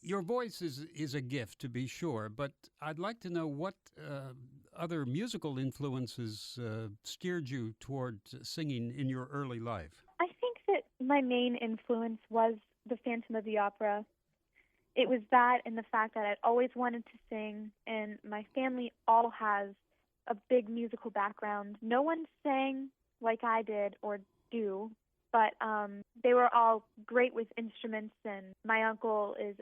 Your voice is a gift, to be sure, but I'd like to know what other musical influences steered you toward singing in your early life. I think that my main influence was the Phantom of the Opera. It was that and the fact that I'd always wanted to sing, and my family all has a big musical background. No one sang like I did or do, but they were all great with instruments, and my uncle is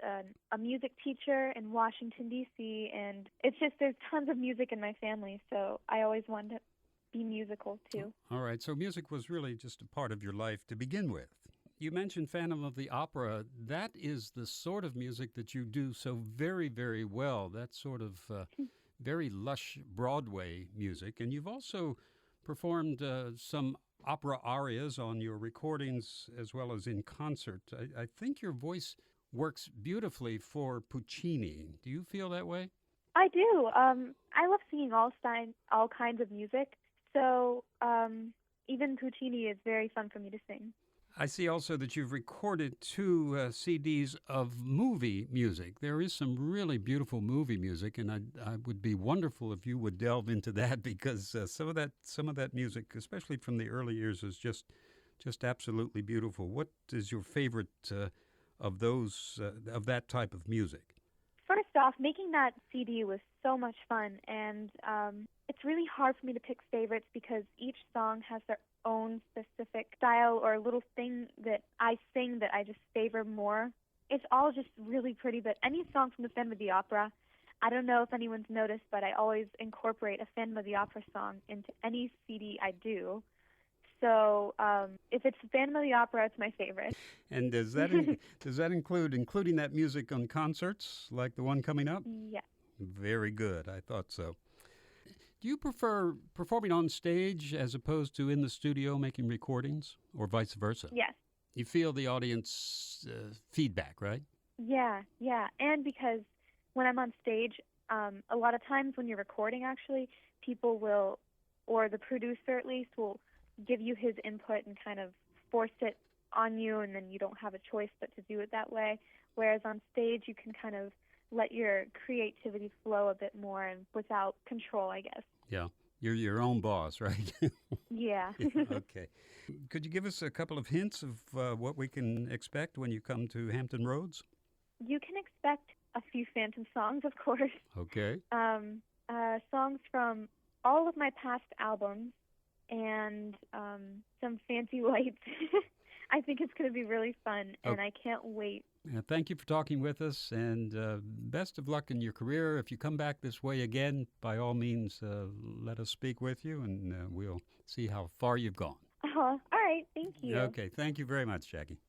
a music teacher in Washington, D.C., and it's just there's tons of music in my family, so I always wanted to be musical, too. All right, so music was really just a part of your life to begin with. You mentioned Phantom of the Opera. That is the sort of music that you do so very, very well, that sort of very lush Broadway music. And you've also performed some opera arias on your recordings as well as in concert. I think your voice works beautifully for Puccini. Do you feel that way? I do. I love singing all kinds of music, so even Puccini is very fun for me to sing. I see also that you've recorded two CDs of movie music. There is some really beautiful movie music, and I would be wonderful if you would delve into that because some of that music, especially from the early years, is just absolutely beautiful. What is your favorite of that type of music? First off, making that CD was so much fun, and it's really hard for me to pick favorites because each song has their own specific style or little thing that I sing that I just favor more. It's all just really pretty, but any song from the Phantom of the Opera, I don't know if anyone's noticed, but I always incorporate a Phantom of the Opera song into any CD I do. So if it's Phantom of the Opera, it's my favorite. And does that including that music on concerts like the one coming up? Yes. Very good. I thought so. Do you prefer performing on stage as opposed to in the studio making recordings, or vice versa? Yes. You feel the audience feedback, right? Yeah. And because when I'm on stage, a lot of times when you're recording, actually, people will, or the producer at least, will give you his input and kind of force it on you, and then you don't have a choice but to do it that way. Whereas on stage, you can kind of let your creativity flow a bit more and without control, I guess. Yeah. You're your own boss, right? Yeah. Okay. Could you give us a couple of hints of what we can expect when you come to Hampton Roads? You can expect a few Phantom songs, of course. Okay. Songs from all of my past albums and some fancy lights. I think it's going to be really fun, and I can't wait. Thank you for talking with us, and best of luck in your career. If you come back this way again, by all means, let us speak with you, and we'll see how far you've gone. All right. Thank you. Okay. Thank you very much, Jackie.